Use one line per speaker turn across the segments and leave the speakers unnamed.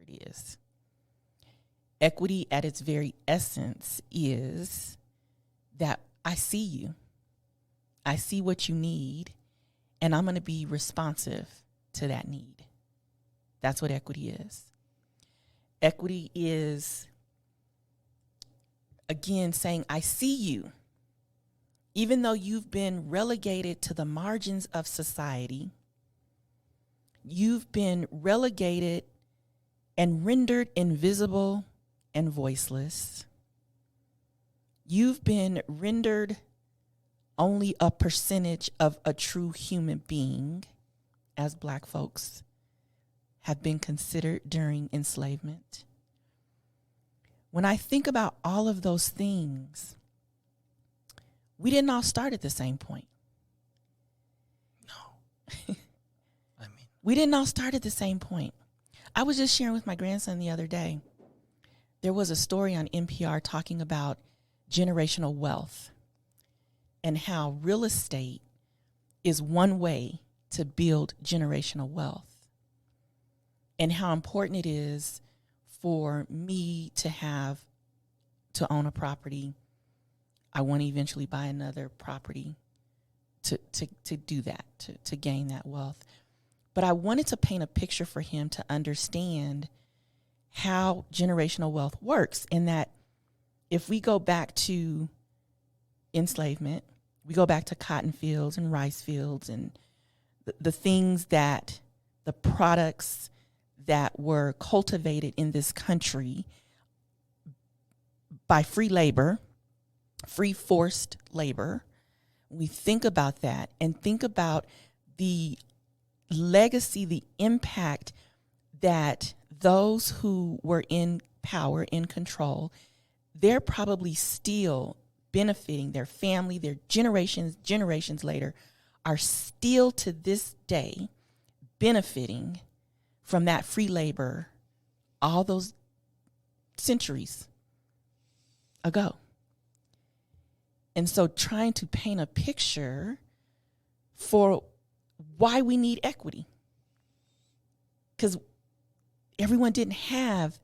it is. Equity at its very essence is that I see you. I see what you need, and I'm going to be responsive to that need. That's what equity is. Equity is, again, saying, I see you. Even though you've been relegated to the margins of society, you've been relegated and rendered invisible and voiceless. You've been rendered only a percentage of a true human being, as Black folks have been considered during enslavement. When I think about all of those things, we didn't all start at the same point.
No.
We didn't all start at the same point. I was just sharing with my grandson the other day. There was a story on NPR talking about generational wealth and how real estate is one way to build generational wealth, and how important it is for me to own a property. I want to eventually buy another property to do that, to gain that wealth. But I wanted to paint a picture for him to understand how generational wealth works, and that if we go back to enslavement, we go back to cotton fields and rice fields and the things that, the products that were cultivated in this country by free labor, free forced labor. We think about that and think about the legacy, the impact that those who were in power, in control, they're probably still benefiting. Their family, their generations later, are still to this day benefiting from that free labor all those centuries ago. And so trying to paint a picture for why we need equity. Because everyone didn't have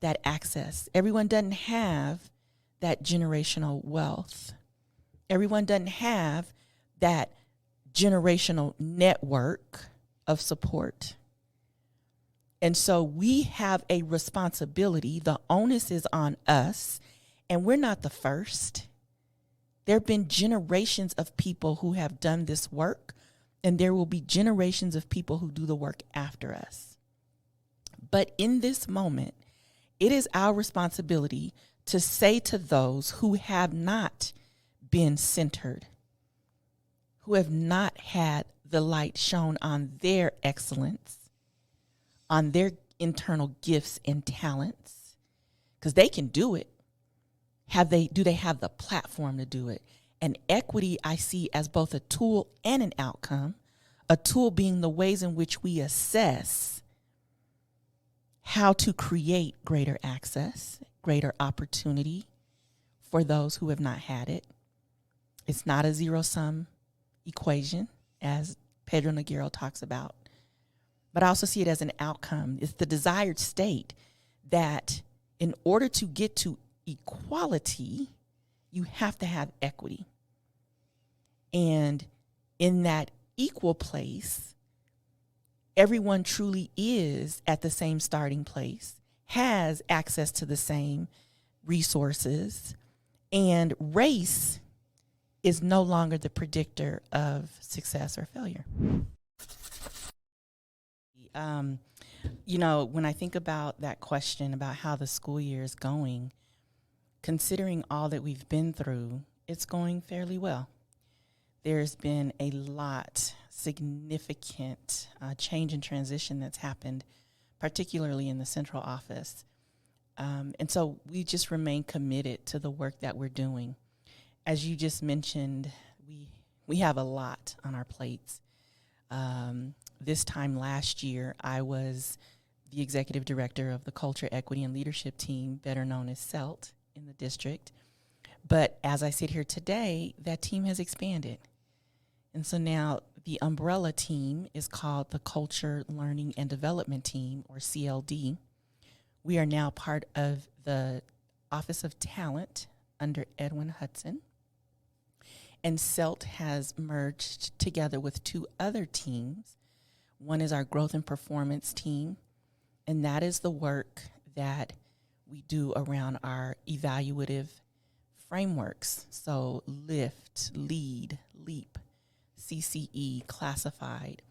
that access. Everyone doesn't have that generational wealth. Everyone doesn't have that generational network of support. And so we have a responsibility. The onus is on us, and we're not the first. There have been generations of people who have done this work, and there will be generations of people who do the work after us. But in this moment, it is our responsibility to say to those who have not been centered, who have not had the light shone on their excellence, on their internal gifts and talents, because they can do it. Do they have the platform to do it? And equity I see as both a tool and an outcome, a tool being the ways in which we assess how to create greater access, greater opportunity for those who have not had it. It's not a zero-sum equation, as Pedro Nogueira talks about. But I also see it as an outcome. It's the desired state that in order to get to equality, you have to have equity. And in that equal place, everyone truly is at the same starting place, has access to the same resources, and race is no longer the predictor of success or failure. When I think about that question about how the school year is going, considering all that we've been through, it's going fairly well. There's been a significant change and transition that's happened, particularly in the central office. And so we just remain committed to the work that we're doing. As you just mentioned, we have a lot on our plates. This time last year, I was the executive director of the Culture, Equity, and Leadership team, better known as CELT, in the district. But as I sit here today, that team has expanded. And so now the umbrella team is called the Culture, Learning, and Development team, or CLD. We are now part of the Office of Talent under Edwin Hudson. And CELT has merged together with two other teams. One is our growth and performance team, and that is the work that we do around our evaluative frameworks. So LIFT, LEAD, LEAP, CCE, Classified.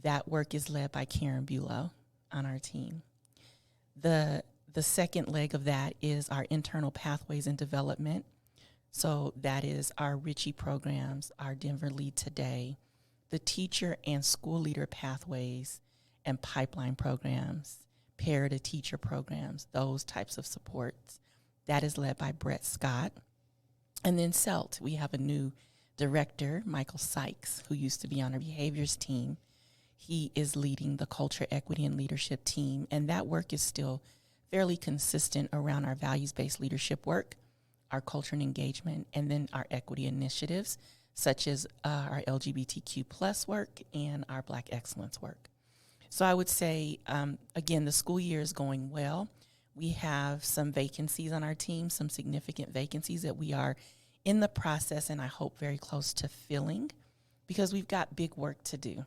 That work is led by Karen Bulow on our team. The second leg of that is our internal pathways and development. So that is our Ritchie programs, our Denver Lead Today, the teacher and school leader pathways and pipeline programs, pair to teacher programs, those types of supports. That is led by Brett Scott. And then CELT, we have a new director, Michael Sykes, who used to be on our behaviors team. He is leading the culture, equity, and leadership team, and that work is still fairly consistent around our values-based leadership work, our culture and engagement, and then our equity initiatives, such as our LGBTQ plus work and our Black excellence work. So I would say, again, the school year is going well. We have some vacancies on our team, some significant vacancies that we are in the process, and I hope very close to filling, because we've got big work to do.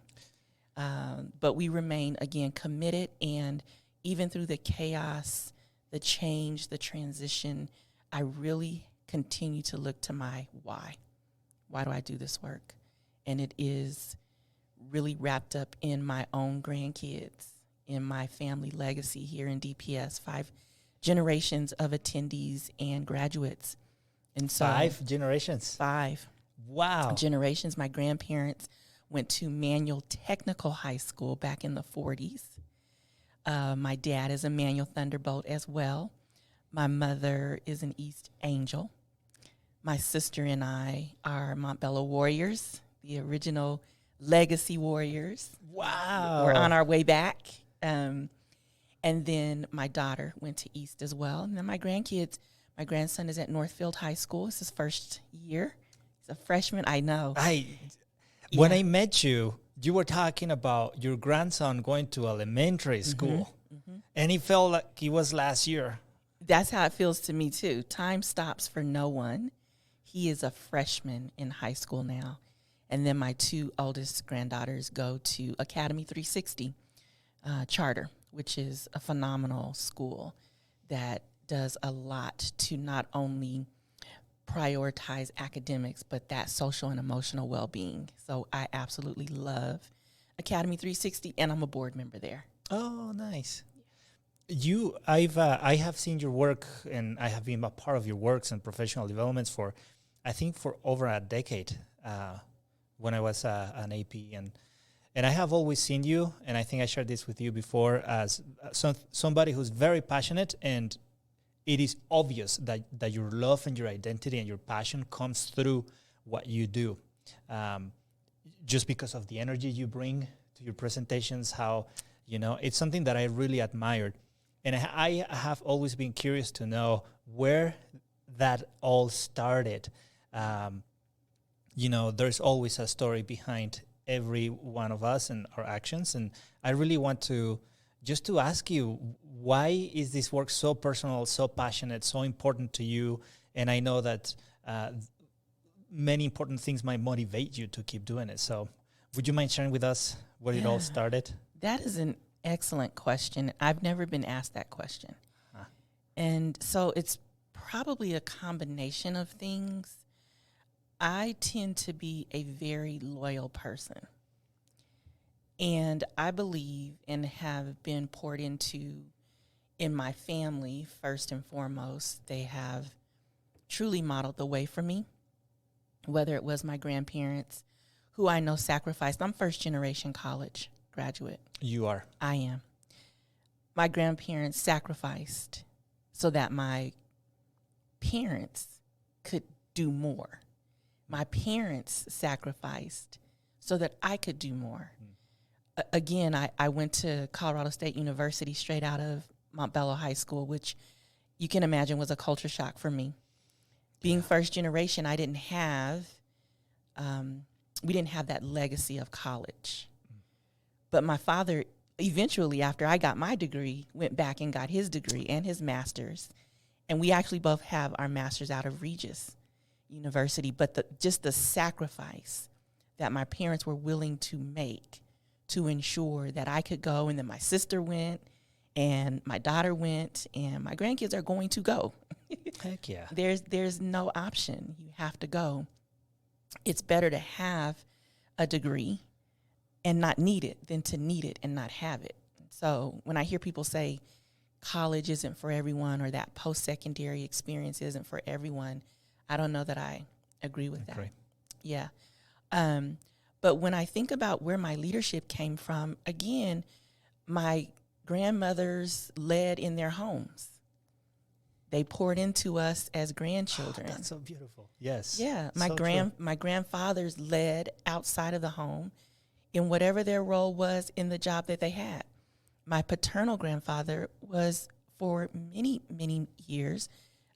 But we remain, again, committed, and even through the chaos, the change, the transition, I really continue to look to my why. Why do I do this work? And it is really wrapped up in my own grandkids, in my family legacy here in DPS, 5 generations of attendees and graduates. And so
5 generations?
5.
Wow.
Generations. My grandparents went to Manual Technical High School back in the 40s. My dad is a Manual Thunderbolt as well. My mother is an East Angel. My sister and I are Montbello Warriors, the original Legacy Warriors.
Wow.
We're on our way back. And then my daughter went to East as well. And then my grandkids, my grandson is at Northfield High School. It's his first year. He's a freshman. I know.
When I met you, you were talking about your grandson going to elementary school. Mm-hmm. And it felt like it was last year.
That's how it feels to me, too. Time stops for no one. He is a freshman in high school now. And then my 2 oldest granddaughters go to Academy 360 Charter, which is a phenomenal school that does a lot to not only prioritize academics, but that social and emotional well-being. So I absolutely love Academy 360, and I'm a board member there.
Oh, nice. I have seen your work, and I have been a part of your works and professional developments for over a decade when I was an AP, and I have always seen you, and I think I shared this with you before, as somebody who's very passionate, and it is obvious that your love and your identity and your passion comes through what you do, just because of the energy you bring to your presentations, how, it's something that I really admired. And I have always been curious to know where that all started. There's always a story behind every one of us and our actions. And I really want to ask you, why is this work so personal, so passionate, so important to you? And I know that many important things might motivate you to keep doing it. So would you mind sharing with us where it all started?
That is an excellent question. I've never been asked that question. Huh. And so it's probably a combination of things. I tend to be a very loyal person. And I believe and have been poured into in my family, first and foremost. They have truly modeled the way for me, whether it was my grandparents, who I know sacrificed. I'm first generation college graduate.
You are.
I am. My grandparents sacrificed so that my parents could do more. My parents sacrificed so that I could do more. Again, I went to Colorado State University straight out of Montbello High School, which you can imagine was a culture shock for me. Being first generation, we didn't have that legacy of college. But my father eventually, after I got my degree, went back and got his degree and his master's. And we actually both have our master's out of Regis University. But just the sacrifice that my parents were willing to make to ensure that I could go, and then my sister went, and my daughter went, and my grandkids are going to go.
Heck yeah.
There's no option. You have to go. It's better to have a degree and not need it than to need it and not have it. So when I hear people say college isn't for everyone or that post-secondary experience isn't for everyone, I don't know that I agree with that. Yeah. But when I think about where my leadership came from, again, my grandmothers led in their homes. They poured into us as grandchildren.
Oh, that's so beautiful. Yes.
Yeah.
So
my grandfathers led outside of the home in whatever their role was in the job that they had. My paternal grandfather was, for many, many years,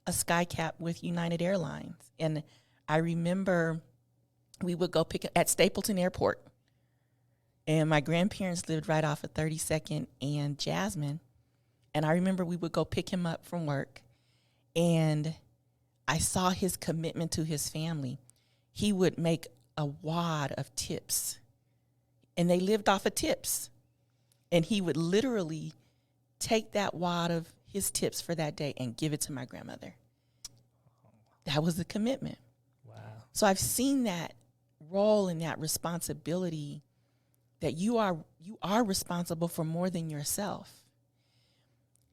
a skycap with United Airlines. And I remember we would go pick up at Stapleton Airport. And my grandparents lived right off of 32nd and Jasmine. And I remember we would go pick him up from work. And I saw his commitment to his family. He would make a wad of tips. And they lived off of tips. And he would literally take that wad of his tips for that day and give it to my grandmother. That was the commitment.
Wow.
So I've seen that role and that responsibility, that you are responsible for more than yourself.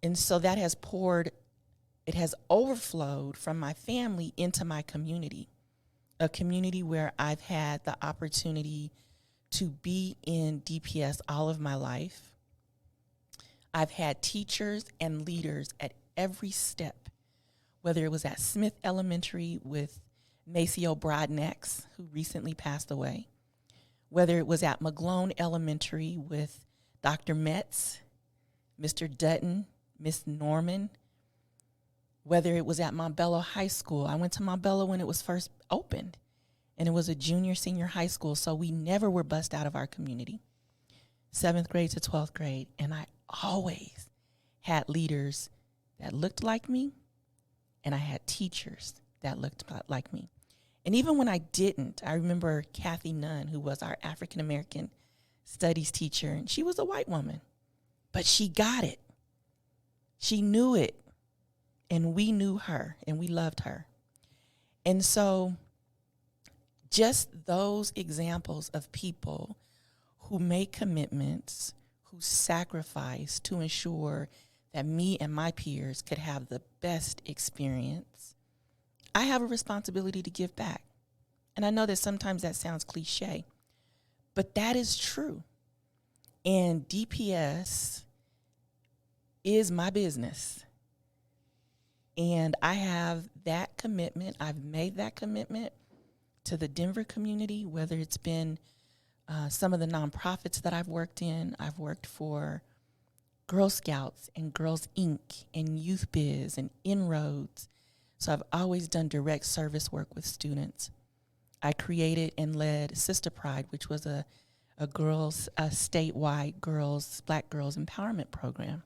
And so that has it has overflowed from my family into my community, a community where I've had the opportunity to be in DPS all of my life. I've had teachers and leaders at every step, whether it was at Smith Elementary with Maceo Brodnex, who recently passed away, whether it was at McGlone Elementary with Dr. Metz, Mr. Dutton, Miss Norman, whether it was at Montbello High School. I went to Montbello when it was first opened, and it was a junior, senior high school, so we never were bussed out of our community, 7th grade to 12th grade, and I always had leaders that looked like me, and I had teachers that looked like me. And even when I didn't, I remember Kathy Nunn, who was our African-American studies teacher, and she was a white woman, but she got it. She knew it, and we knew her, and we loved her. And so just those examples of people who make commitments, who sacrifice to ensure that me and my peers could have the best experience, I have a responsibility to give back. And I know that sometimes that sounds cliche, but that is true. And DPS is my business. And I have that commitment. I've made that commitment to the Denver community, whether it's been some of the nonprofits that I've worked in. I've worked for Girl Scouts and Girls Inc. and Youth Biz and Inroads. So I've always done direct service work with students. I created and led Sister Pride, which was a statewide Black girls empowerment program.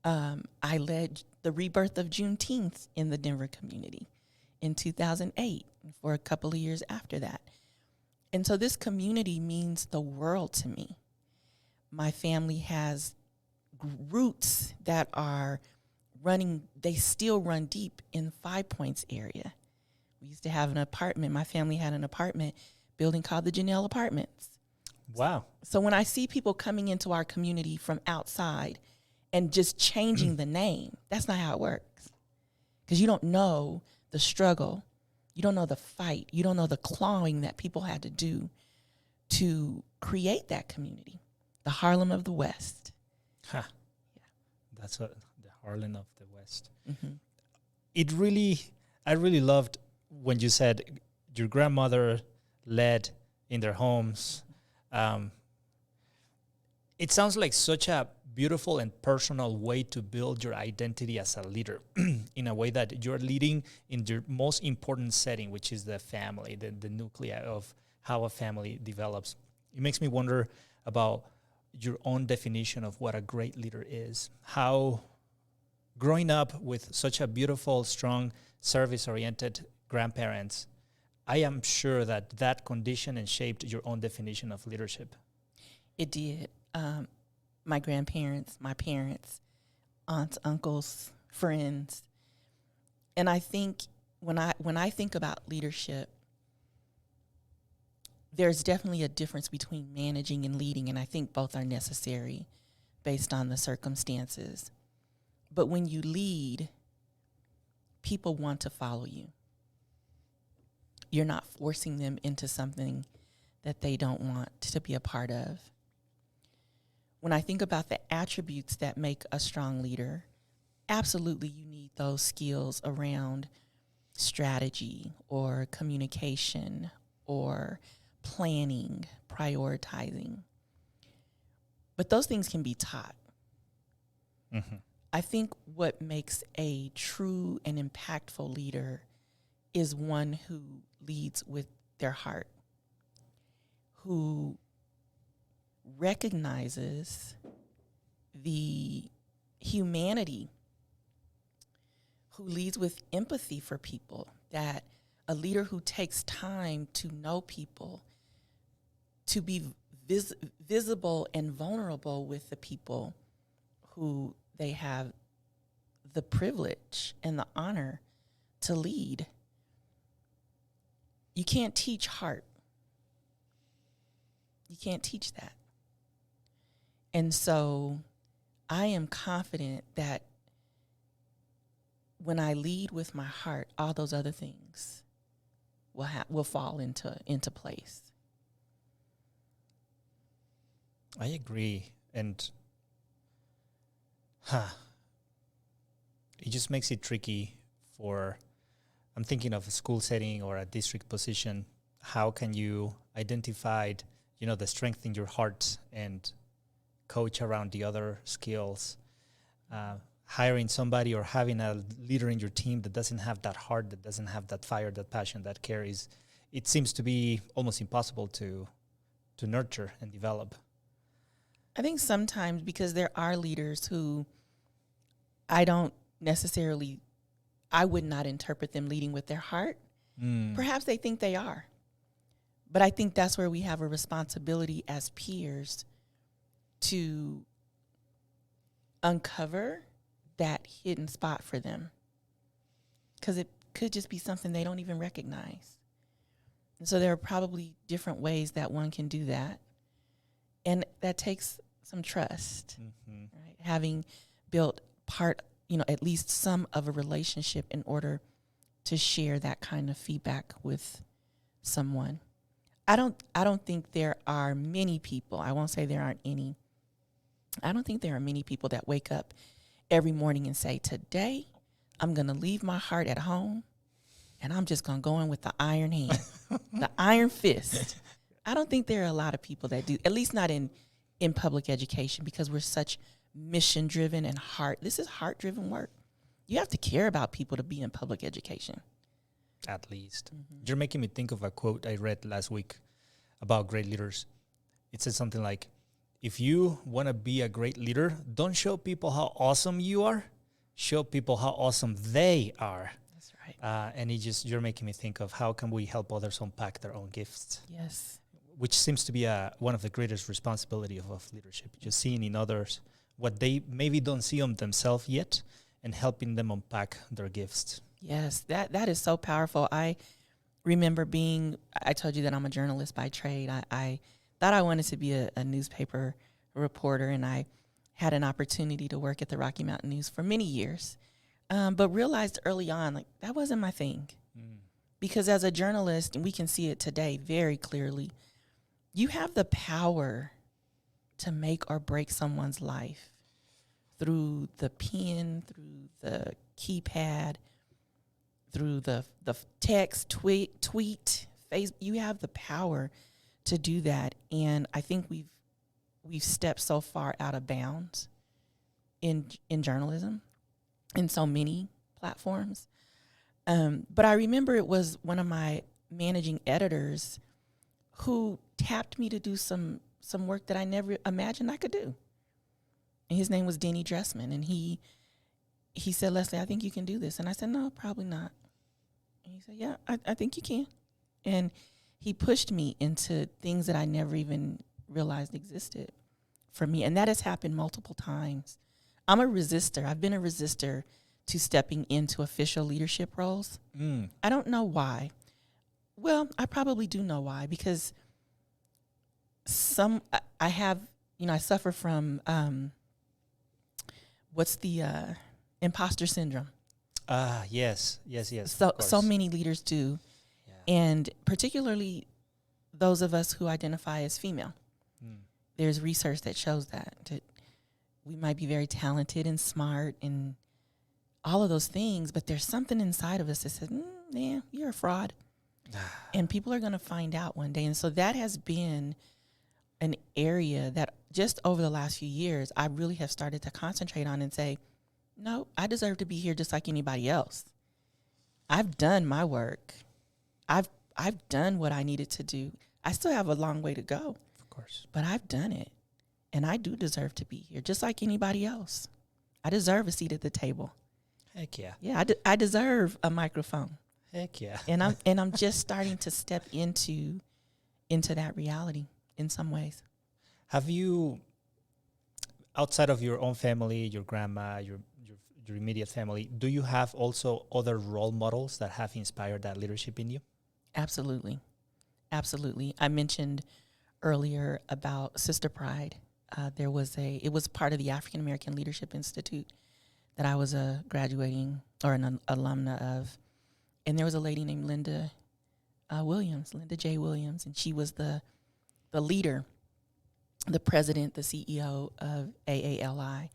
I led the rebirth of Juneteenth in the Denver community in 2008 for a couple of years after that. And so this community means the world to me. My family has roots that are they still run deep in Five Points area. We used to have an apartment. My family had an apartment building called the Juniel Apartments.
Wow.
So when I see people coming into our community from outside and just changing the name, that's not how it works. Because you don't know the struggle. You don't know the fight. You don't know the clawing that people had to do to create that community, the Harlem of the West.
Huh. Yeah. That's the Harlem of the West.
Mm-hmm.
I really loved when you said your grandmother led in their homes. It sounds like such a beautiful and personal way to build your identity as a leader in a way that you're leading in your most important setting, which is the family, the nuclei of how a family develops. It makes me wonder about your own definition of what a great leader is. How growing up with such a beautiful, strong, service-oriented grandparents, I am sure that that conditioned and shaped your own definition of leadership.
It did. My grandparents, my parents, aunts, uncles, friends. And I think when I think about leadership, there's definitely a difference between managing and leading, and I think both are necessary based on the circumstances. But when you lead, people want to follow you. You're not forcing them into something that they don't want to be a part of. When I think about the attributes that make a strong leader, absolutely you need those skills around strategy or communication or planning, prioritizing. But those things can be taught.
Mm-hmm.
I think what makes a true and impactful leader is one who leads with their heart, who recognizes the humanity, who leads with empathy for people, that a leader who takes time to know people, to be visible and vulnerable with the people who they have the privilege and the honor to lead. You can't teach heart. You can't teach that. And so I am confident that when I lead with my heart, all those other things will fall into place.
I agree. And it just makes it tricky for, I'm thinking of a school setting or a district position. How can you identify, the strength in your heart and coach around the other skills? Hiring somebody or having a leader in your team that doesn't have that heart, that doesn't have that fire, that passion, that carries, it seems to be almost impossible to nurture and develop.
I think sometimes because there are leaders who I would not interpret them leading with their heart. Perhaps they think they are. But I think that's where we have a responsibility as peers to uncover that hidden spot for them, because it could just be something they don't even recognize. And so there are probably different ways that one can do that. And that takes some trust, right? Having built at least some of a relationship in order to share that kind of feedback with someone. I don't think there are many people, I won't say there aren't any. I don't think there are many people that wake up every morning and say, today I'm going to leave my heart at home and I'm just going to go in with the iron hand, the iron fist. I don't think there are a lot of people that do, at least not in public education, because we're such mission-driven and this is heart-driven work. You have to care about people to be in public education.
At least. Mm-hmm. You're making me think of a quote I read last week about great leaders. It says something like, if you want to be a great leader, don't show people how awesome you are. Show people how awesome they are.
That's right.
And you're making me think of how can we help others unpack their own gifts.
Yes.
Which seems to be one of the greatest responsibilities of leadership. Just seeing in others what they maybe don't see on themselves yet and helping them unpack their gifts.
Yes, that is so powerful. I remember I told you that I'm a journalist by trade. I thought I wanted to be a newspaper reporter, and I had an opportunity to work at the Rocky Mountain News for many years, but realized early on, that wasn't my thing. Because as a journalist, and we can see it today very clearly, you have the power to make or break someone's life through the pen, through the keypad, through the text, tweet, Facebook. You have the power to do that, and I think we've stepped so far out of bounds in journalism, in so many platforms. But I remember it was one of my managing editors who tapped me to do some some work that I never imagined I could do. And his name was Denny Dressman, and he said, Leslie, I think you can do this. And I said, no, probably not. And he said, yeah, I think you can. And he pushed me into things that I never even realized existed for me. And that has happened multiple times. I'm a resistor. I've been a resistor to stepping into official leadership roles. I don't know why. Well, I probably do know why, because I have, I suffer from, what's the imposter syndrome.
Yes.
So many leaders do. Yeah. And particularly those of us who identify as female. There's research that shows that we might be very talented and smart and all of those things, but there's something inside of us that says, man, you're a fraud. And people are going to find out one day. And so that has been an area that just over the last few years, I really have started to concentrate on and say, no, I deserve to be here just like anybody else. I've done my work. I've done what I needed to do. I still have a long way to go.
Of course.
But I've done it. And I do deserve to be here just like anybody else. I deserve a seat at the table.
Heck yeah.
Yeah, I deserve a microphone.
Heck yeah.
And I'm just starting to step into that reality in some ways.
Have you, outside of your own family, your grandma, your immediate family, do you have also other role models that have inspired that leadership in you?
Absolutely. I mentioned earlier about Sister Pride. It was part of the African American Leadership Institute that I was a graduating or an alumna of. And there was a lady named Linda J. Williams, and she was the leader, the president, the CEO of AALI.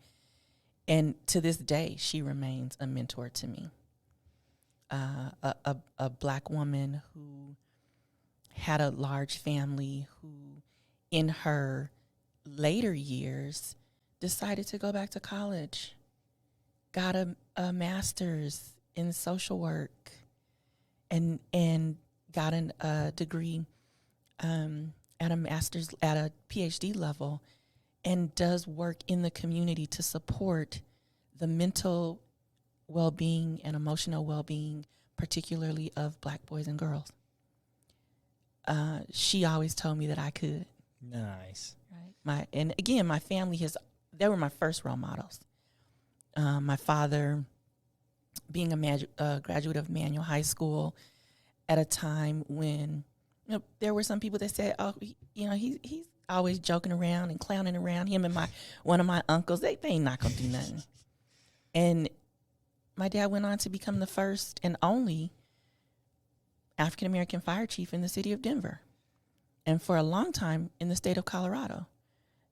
And to this day, she remains a mentor to me. A black woman who had a large family, who in her later years decided to go back to college, got a master's in social work, and got a degree at a PhD level, and does work in the community to support the mental well-being and emotional well-being, particularly of black boys and girls. She always told me that I could.
Nice.
Right. My family they were my first role models. My father, being a graduate of Manual High School at a time when there were some people that said, oh, he's always joking around and clowning around. Him and one of my uncles, they ain't not gonna do nothing. And my dad went on to become the first and only African American fire chief in the city of Denver, and for a long time in the state of Colorado.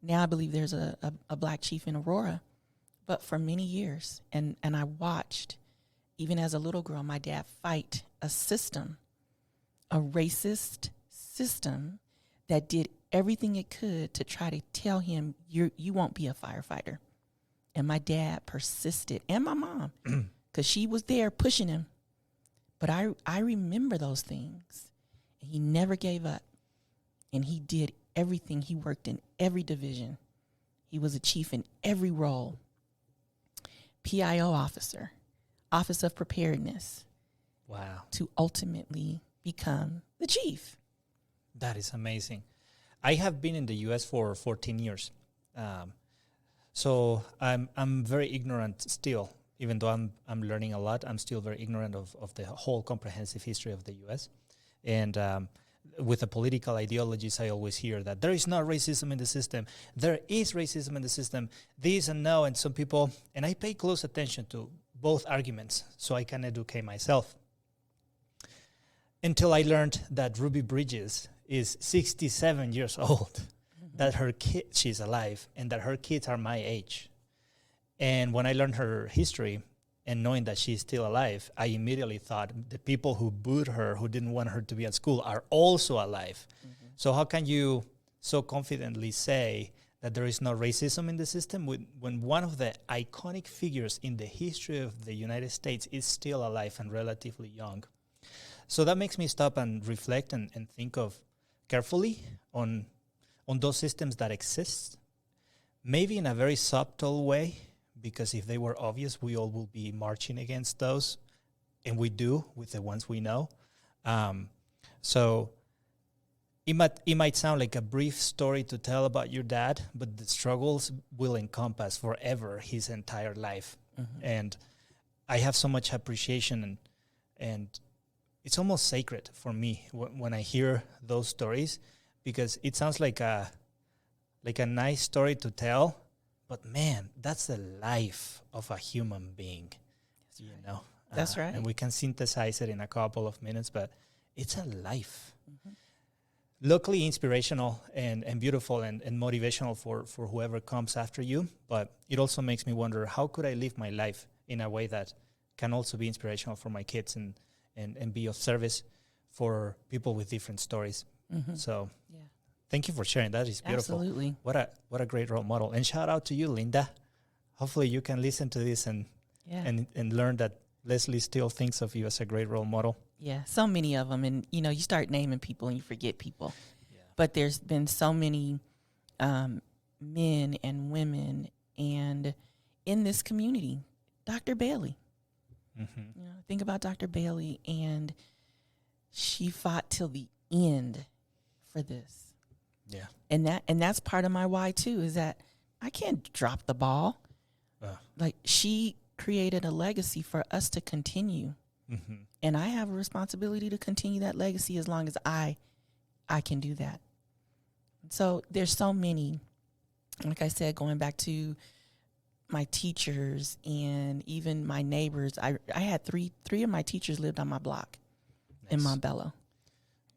Now I believe there's a black chief in Aurora, but for many years, and I watched, even as a little girl, my dad fight a racist system that did everything it could to try to tell him, you won't be a firefighter. And my dad persisted, and my mom, because she was there pushing him. But I remember those things. And he never gave up. And he did everything. He worked in every division. He was a chief in every role. PIO officer, Office of Preparedness.
Wow. To
ultimately become the chief.
That is amazing. I have been in the U.S. for 14 years. So I'm very ignorant still. Even though I'm learning a lot, I'm still very ignorant of the whole comprehensive history of the U.S. And with the political ideologies, I always hear that there is no racism in the system. There is racism in the system, this and no. And some people, and I pay close attention to both arguments so I can educate myself. Until I learned that Ruby Bridges is 67 years old, that she's alive, and that her kids are my age. And when I learned her history and knowing that she's still alive, I immediately thought the people who booed her, who didn't want her to be at school, are also alive. Mm-hmm. So how can you so confidently say that there is no racism in the system when one of the iconic figures in the history of the United States is still alive and relatively young? So that makes me stop and reflect and think of carefully on on those systems that exist, maybe in a very subtle way, because if they were obvious, we all will be marching against those, and we do with the ones we know. So it might sound like a brief story to tell about your dad, but the struggles will encompass forever his entire life. And I have so much appreciation, and it's almost sacred for me when I hear those stories, because it sounds like a nice story to tell, but man, that's the life of a human being. You know,
that's right.
And we can synthesize it in a couple of minutes, but it's a life. Locally inspirational and beautiful and motivational for whoever comes after you. But it also makes me wonder, how could I live my life in a way that can also be inspirational for my kids and be of service for people with different stories. So thank you for sharing. That is beautiful.
Absolutely.
What a great role model. And shout out to you, Linda. Hopefully you can listen to this and learn that Leslie still thinks of you as a great role model.
Yeah, so many of them. And, you start naming people and you forget people. Yeah. But there's been so many men and women and in this community. Dr. Bailey. Think about Dr. Bailey, and she fought till the end for this.
Yeah.
And that's part of my why, too, is that I can't drop the ball. Like, she created a legacy for us to continue. And I have a responsibility to continue that legacy as long as I can do that. So there's so many, like I said, going back to my teachers and even my neighbors. I had three of my teachers lived on my block in Montbello.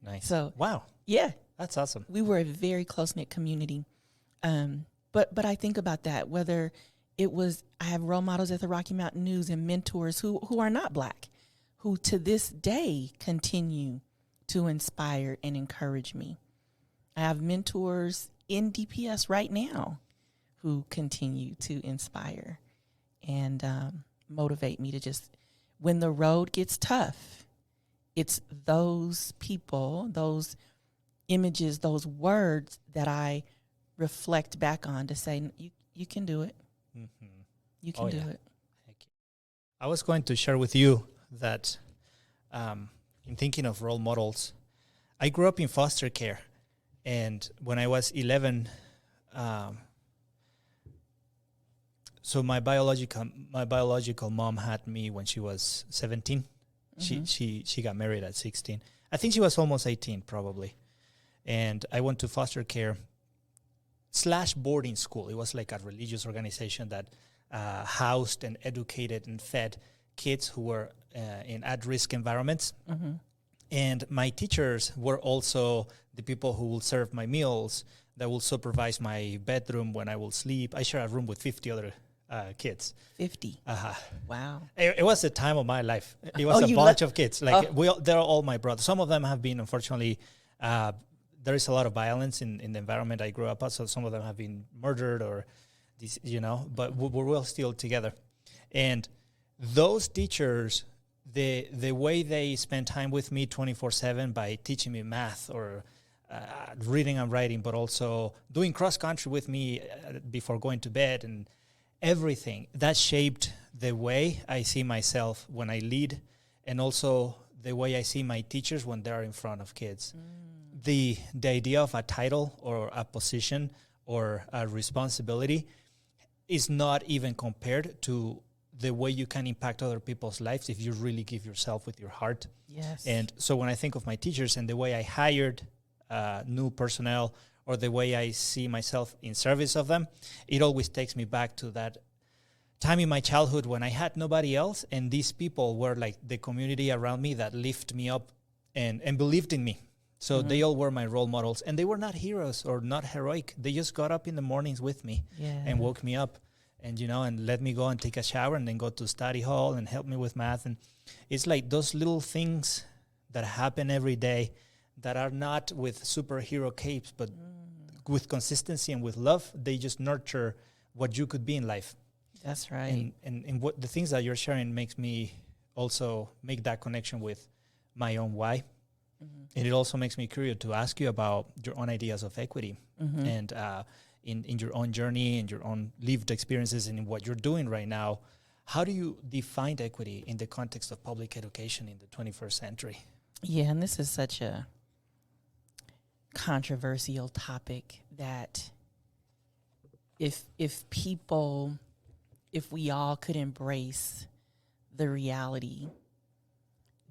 Nice.
So
wow.
Yeah.
That's awesome.
We were a very close-knit community. But I think about that, whether it was, I have role models at the Rocky Mountain News and mentors who are not Black, who to this day continue to inspire and encourage me. I have mentors in DPS right now who continue to inspire and motivate me to just, when the road gets tough, it's those people, those images, those words that I reflect back on to say, you can do it. You can do it.
I was going to share with you that in thinking of role models, I grew up in foster care. And when I was 11, so my biological mom had me when she was 17. She got married at 16. I think she was almost 18 probably. And I went to foster care / boarding school. It was like a religious organization that housed and educated and fed kids who were in at-risk environments. And my teachers were also the people who will serve my meals, that will supervise my bedroom when I will sleep. I share a room with 50 other kids.
50? Wow.
It was the time of my life. It was a bunch of kids. Like they're all my brothers. Some of them have been, unfortunately, there is a lot of violence in the environment I grew up at, so some of them have been murdered or, but we're all still together. And those teachers, the way they spend time with me 24/7 by teaching me math or reading and writing, but also doing cross-country with me before going to bed and everything, that shaped the way I see myself when I lead, and also the way I see my teachers when they're in front of kids. The idea of a title or a position or a responsibility is not even compared to the way you can impact other people's lives if you really give yourself with your heart.
Yes.
And so when I think of my teachers and the way I hired new personnel, or the way I see myself in service of them, it always takes me back to that time in my childhood when I had nobody else, and these people were like the community around me that lifted me up and believed in me. So they all were my role models, and they were not heroes or not heroic. They just got up in the mornings with me and woke me up and, and let me go and take a shower and then go to study hall and help me with math. And it's like those little things that happen every day that are not with superhero capes, but with consistency and with love. They just nurture what you could be in life.
That's right.
And what the things that you're sharing makes me also make that connection with my own why. And it also makes me curious to ask you about your own ideas of equity
Mm-hmm.
and in your own journey and your own lived experiences and in what you're doing right now. How do you define equity in the context of public education in the 21st century?
Yeah, and this is such a controversial topic that if we all could embrace the reality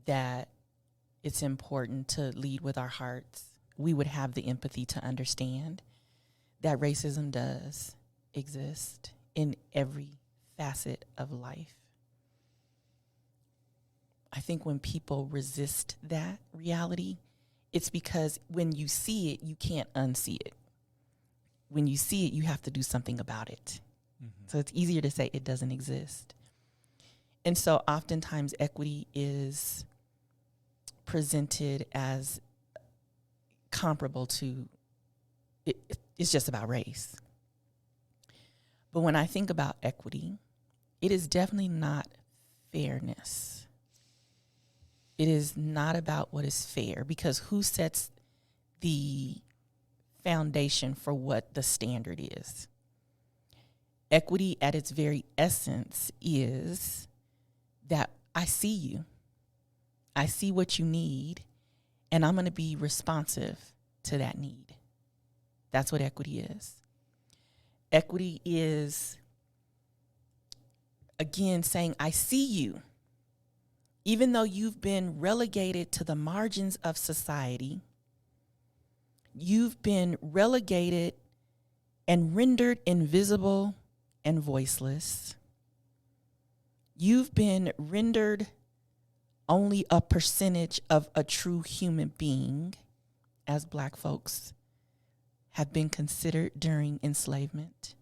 that it's important to lead with our hearts, we would have the empathy to understand that racism does exist in every facet of life. I think when people resist that reality, it's because when you see it, you can't unsee it. When you see it, you have to do something about it. Mm-hmm. So it's easier to say it doesn't exist. And so oftentimes equity is presented as comparable to, it's just about race. But when I think about equity, it is definitely not fairness. It is not about what is fair, because who sets the foundation for what the standard is? Equity at its very essence is that I see you. I see what you need, and I'm going to be responsive to that need. That's what equity is. Equity is, again, saying, I see you. Even though you've been relegated to the margins of society, you've been relegated and rendered invisible and voiceless. You've been rendered only a percentage of a true human being, as Black folks have been considered during enslavement.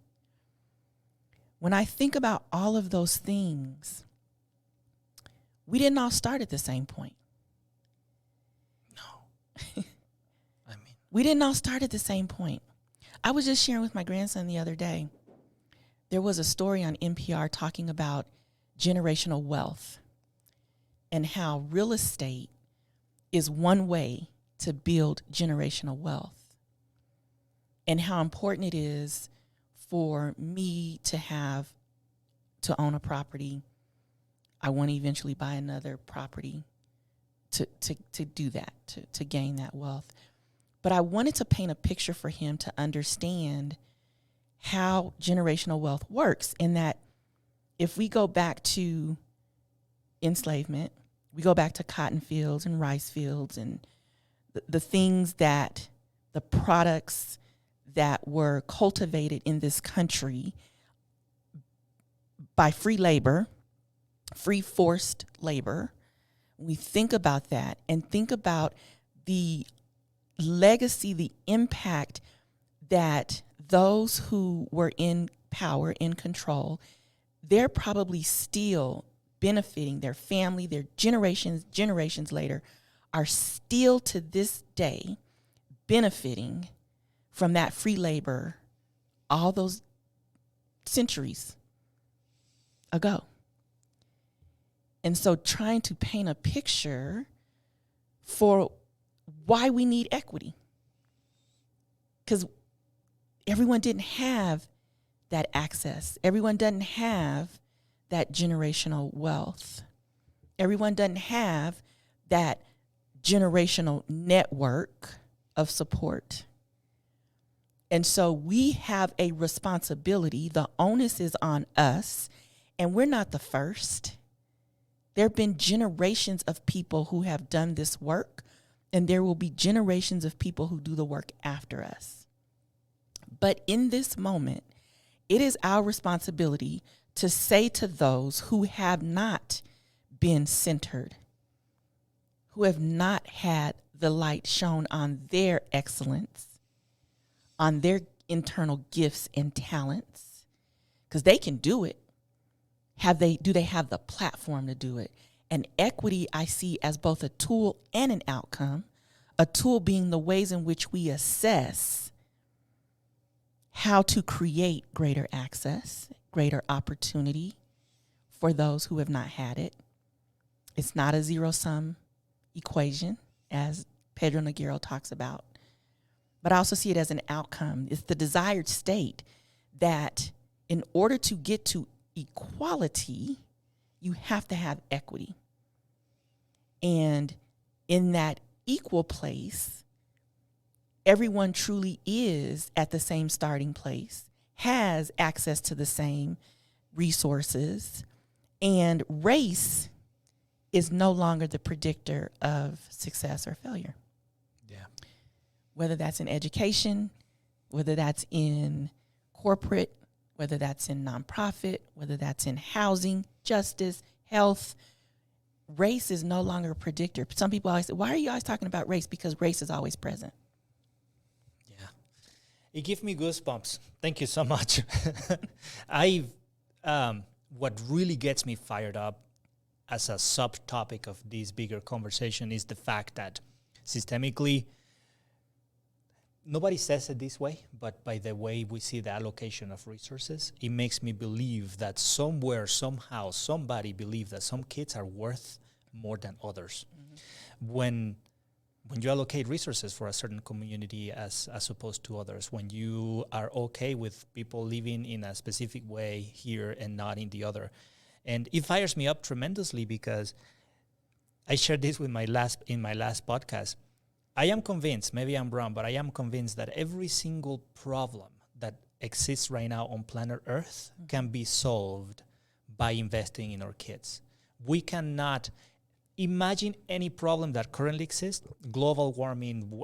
When I think about all of those things, we didn't all start at the same point. No. We didn't all start at the same point. I was just sharing with my grandson the other day. There was a story on NPR talking about generational wealth and how real estate is one way to build generational wealth, and how important it is for me to own a property. I want to eventually buy another property to do that, to gain that wealth. But I wanted to paint a picture for him to understand how generational wealth works, in that if we go back to enslavement, we go back to cotton fields and rice fields and the things that, the products that were cultivated in this country by free labor, free forced labor. We think about that and think about the legacy, the impact that those who were in power, in control, they're probably still benefiting, their family, their generations later are still to this day benefiting from that free labor all those centuries ago. And so trying to paint a picture for why we need equity. Because everyone didn't have that access. Everyone doesn't have that generational wealth. Everyone doesn't have that generational network of support. And so we have a responsibility. The onus is on us, and we're not the first. There have been generations of people who have done this work, and there will be generations of people who do the work after us. But in this moment, it is our responsibility to say to those who have not been centered, who have not had the light shone on their excellence, on their internal gifts and talents, because they can do it. Do they have the platform to do it? And equity I see as both a tool and an outcome, a tool being the ways in which we assess how to create greater access, greater opportunity for those who have not had it. It's not a zero-sum equation, as Pedro Nogueira talks about. But I also see it as an outcome. It's the desired state that in order to get to equality, you have to have equity. And in that equal place, everyone truly is at the same starting place, has access to the same resources, and race is no longer the predictor of success or failure.
Yeah.
Whether that's in education, whether that's in corporate, whether that's in nonprofit, whether that's in housing, justice, health, race is no longer a predictor. Some people always say, why are you always talking about race? Because race is always present.
Yeah. It gives me goosebumps. Thank you so much. I've what really gets me fired up as a subtopic of this bigger conversation is the fact that systemically, nobody says it this way, but by the way we see the allocation of resources, it makes me believe that somewhere, somehow, somebody believes that some kids are worth more than others. Mm-hmm. When you allocate resources for a certain community as opposed to others, when you are okay with people living in a specific way here and not in the other. And it fires me up tremendously because I shared this with my last podcast. I am convinced, maybe I'm wrong, but I am convinced that every single problem that exists right now on planet Earth can be solved by investing in our kids. We cannot imagine any problem that currently exists, global warming,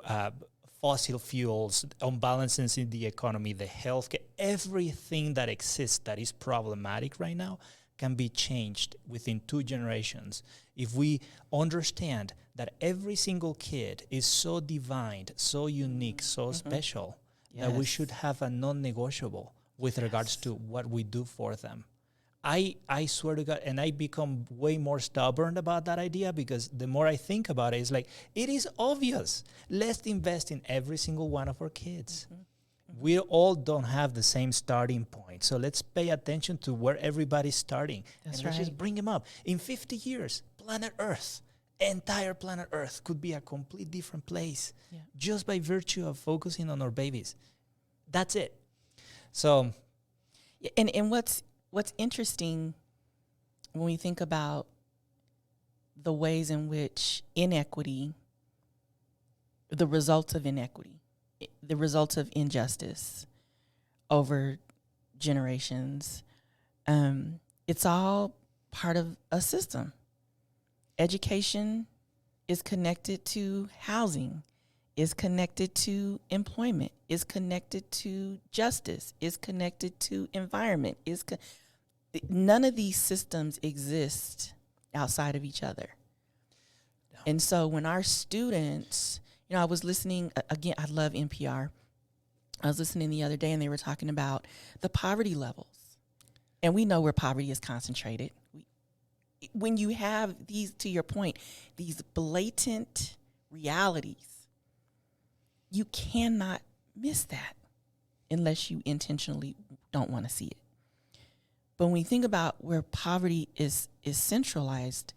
fossil fuels, imbalances in the economy, the healthcare, everything that exists that is problematic right now can be changed within 2 generations if we understand that every single kid is so divine, so unique, so special, that we should have a non-negotiable with regards to what we do for them. I swear to God, and I become way more stubborn about that idea because the more I think about it, it's like, it is obvious. Let's invest in every single one of our kids. Mm-hmm. We all don't have the same starting point. So let's pay attention to where everybody's starting. Let's just bring them up. In 50 years, planet Earth, entire planet Earth could be a complete different place just by virtue of focusing on our babies. That's it. So,
and what's interesting when we think about the ways in which inequity, the results of inequity, the results of injustice over generations, it's all part of a system. Education is connected to housing, is connected to employment, is connected to justice, is connected to environment. None of these systems exist outside of each other. No. And so when our students, I was listening, again, I love NPR. I was listening the other day and they were talking about the poverty levels. And we know where poverty is concentrated. When you have these, to your point, these blatant realities, you cannot miss that unless you intentionally don't want to see it. But when we think about where poverty is centralized,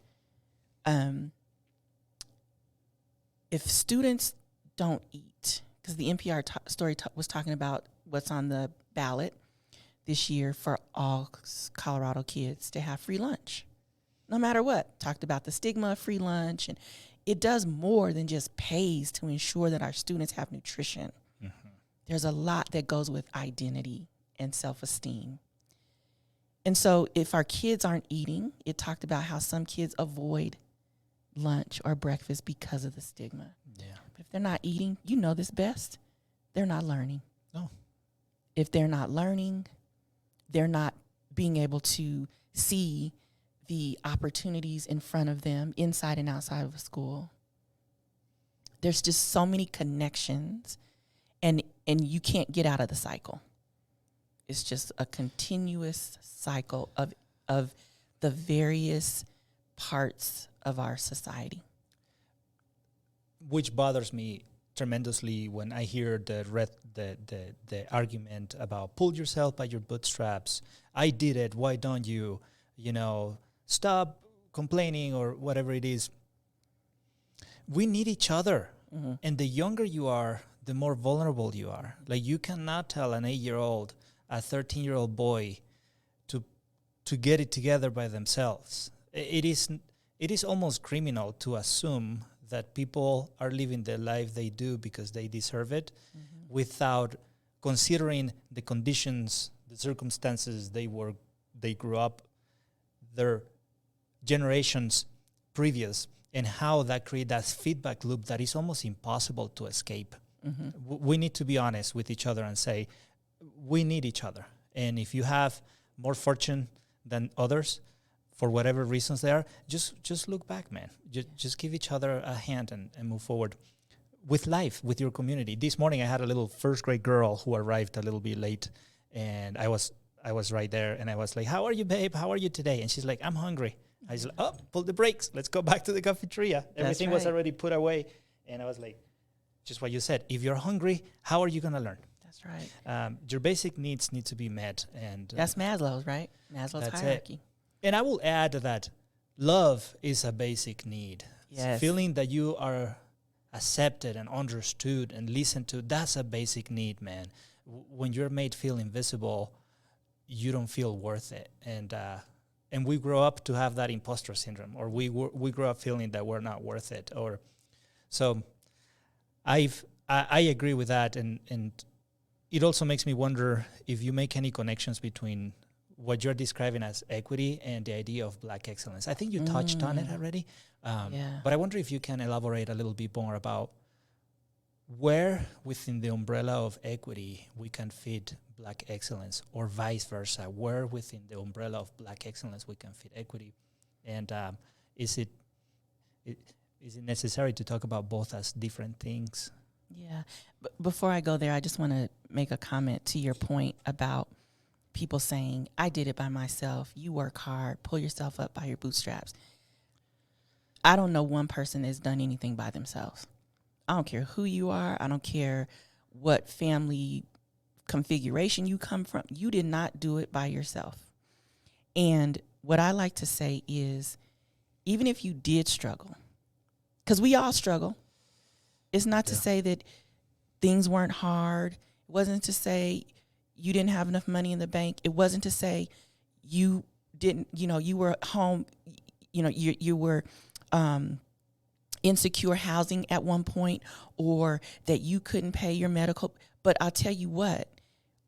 if students don't eat, because the NPR story was talking about what's on the ballot this year for all Colorado kids to have free lunch, no matter what. Talked about the stigma of free lunch, and it does more than just pays to ensure that our students have nutrition. Mm-hmm. There's a lot that goes with identity and self-esteem. And so if our kids aren't eating, it talked about how some kids avoid lunch or breakfast because of the stigma. Yeah. But if they're not eating, you know this best, they're not learning.
No.
If they're not learning, they're not being able to see the opportunities in front of them inside and outside of a school. There's just so many connections, and you can't get out of the cycle. It's just a continuous cycle of the various parts of our society.
Which bothers me tremendously when I hear the argument about pull yourself by your bootstraps. I did it. Why don't you? Stop complaining or whatever it is. We need each other. And the younger you are, the more vulnerable you are. Like, you cannot tell an 8-year-old, a 13-year-old boy to get it together by themselves. It is almost criminal to assume that people are living the life they do because they deserve it, without considering the conditions, the circumstances they grew up, their generations previous, and how that creates that feedback loop that is almost impossible to escape. We need to be honest with each other and say, we need each other. And if you have more fortune than others, for whatever reasons they are, just look back, man. Just give each other a hand and move forward with life, with your community. This morning I had a little first grade girl who arrived a little bit late, and I was right there, and I was like, "How are you, babe? How are you today?" And she's like, "I'm hungry." I was like, "Oh, pull the brakes. Let's go back to the cafeteria." Everything was already put away, and I was like, just what you said. If you're hungry, how are you going to learn?
That's right.
Your basic needs need to be met, and
that's Maslow's, right? Maslow's hierarchy.
And I will add that love is a basic need.
Yes.
Feeling that you are accepted and understood and listened to, that's a basic need, man. When you're made feel invisible, you don't feel worth it. And we grow up to have that imposter syndrome, or we grow up feeling that we're not worth it. Or so I agree with that, and it also makes me wonder if you make any connections between what you're describing as equity and the idea of Black excellence. I think you touched on it already, but I wonder if you can elaborate a little bit more about where within the umbrella of equity we can fit Black excellence, or vice versa, where within the umbrella of Black excellence we can fit equity. And is it necessary to talk about both as different things?
Yeah. Before I go there, I just want to make a comment to your point about people saying, I did it by myself. You work hard, pull yourself up by your bootstraps. I don't know one person that's done anything by themselves. I don't care who you are. I don't care what family configuration you come from. You did not do it by yourself. And what I like to say is, even if you did struggle, because we all struggle, it's not to say that things weren't hard. It wasn't to say you didn't have enough money in the bank. It wasn't to say you didn't, you were home, you were insecure housing at one point, or that you couldn't pay your medical. But I'll tell you what,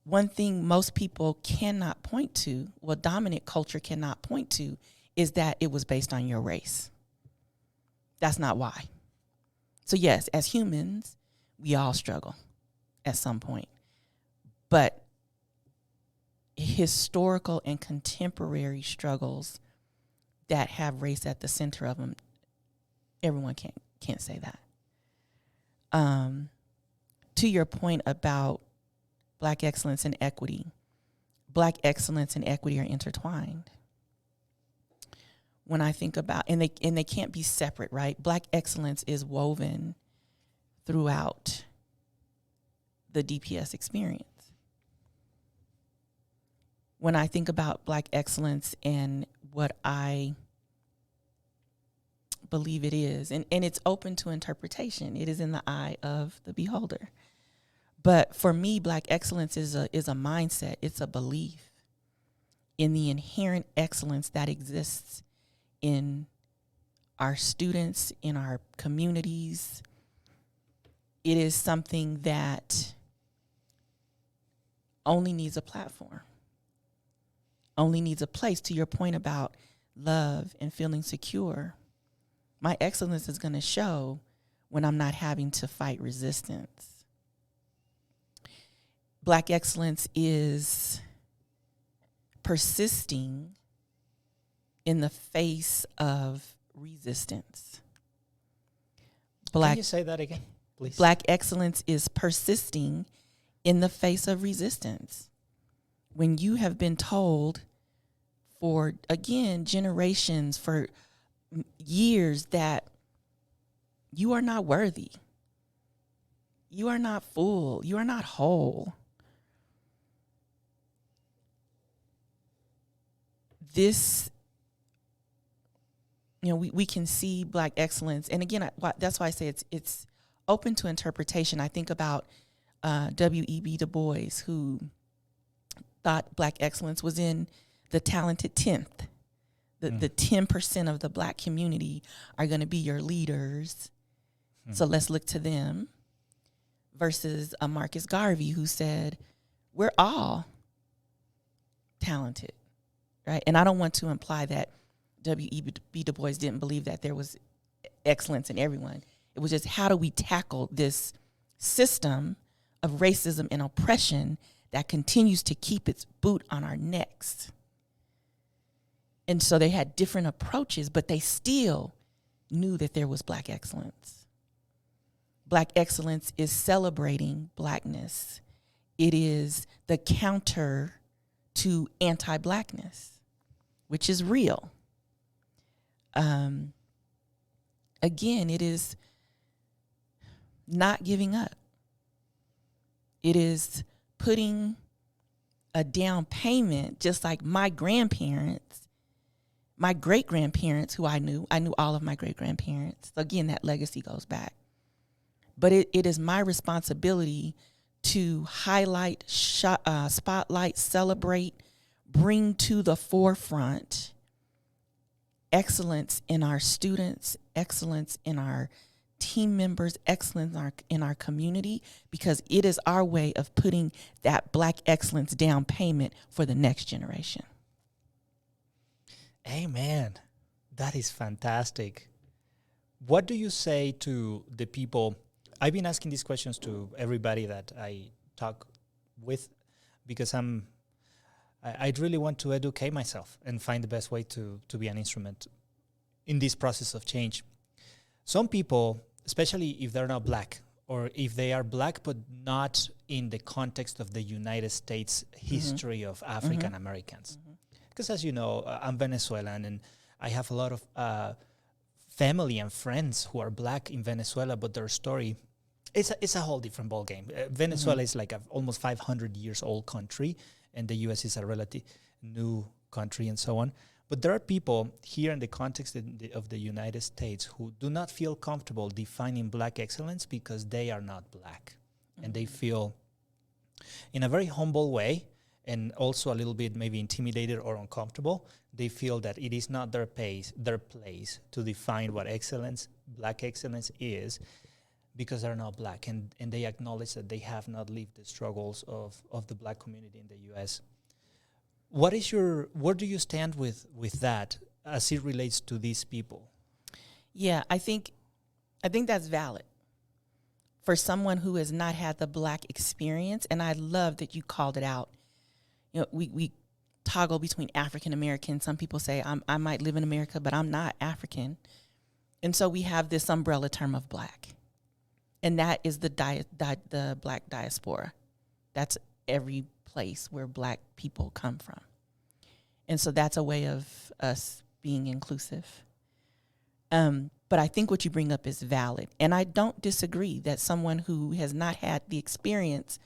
one thing most people cannot point to, well, dominant culture cannot point to, is that it was based on your race. That's not why. So yes, as humans, we all struggle at some point. But historical and contemporary struggles that have race at the center of them, everyone can't say that. To your point about Black excellence and equity, Black excellence and equity are intertwined. When I think about, and they can't be separate, right? Black excellence is woven throughout the DPS experience. When I think about Black excellence and what I believe it is, and it's open to interpretation. It is in the eye of the beholder. But for me, Black excellence is a mindset. It's a belief in the inherent excellence that exists in our students, in our communities. It is something that only needs a platform, only needs a place. To your point about love and feeling secure, my excellence is going to show when I'm not having to fight resistance. Black excellence is persisting in the face of resistance.
Can you say that again, please?
Black excellence is persisting in the face of resistance. When you have been told for, again, generations, for years, that you are not worthy, you are not full, you are not whole. This, we can see Black excellence, and again, that's why I say it's open to interpretation. I think about W.E.B. Du Bois, who thought Black excellence was in the talented 10th. The 10% of the Black community are going to be your leaders. So let's look to them. Versus a Marcus Garvey, who said, we're all talented, right? And I don't want to imply that W.E.B. Du Bois didn't believe that there was excellence in everyone. It was just, how do we tackle this system of racism and oppression that continues to keep its boot on our necks? And so they had different approaches, but they still knew that there was Black excellence. Black excellence is celebrating Blackness. It is the counter to anti-Blackness, which is real. Again, it is not giving up. It is putting a down payment, just like my grandparents, my great-grandparents, who I knew all of my great-grandparents. Again, that legacy goes back. But it is my responsibility to highlight, spotlight, celebrate, bring to the forefront excellence in our students, excellence in our team members, excellence in our community, because it is our way of putting that Black excellence down payment for the next generation.
Amen. That is fantastic. What do you say to the people? I've been asking these questions to everybody that I talk with, because I'd really want to educate myself and find the best way to be an instrument in this process of change. Some people, especially if they're not Black, or if they are Black but not in the context of the United States history of African Americans. Because as you know, I'm Venezuelan, and I have a lot of family and friends who are Black in Venezuela, but their story, it's a whole different ballgame. Venezuela is like a almost 500 years old country, and the U.S. is a relative new country and so on. But there are people here in the context of the United States who do not feel comfortable defining Black excellence because they are not Black. And they feel, in a very humble way, and also a little bit maybe intimidated or uncomfortable, they feel that it is not their place to define what excellence, Black excellence is, because they're not Black, and they acknowledge that they have not lived the struggles of the Black community in the U.S. Where do you stand with that as it relates to these people?
Yeah, I think that's valid for someone who has not had the Black experience, and I love that you called it out. You know, we toggle between African American. Some people say I might live in America, but I'm not African, and so we have this umbrella term of Black, and that is the Black diaspora. That's every place where Black people come from, and so that's a way of us being inclusive. But I think what you bring up is valid, and I don't disagree that someone who has not had the experience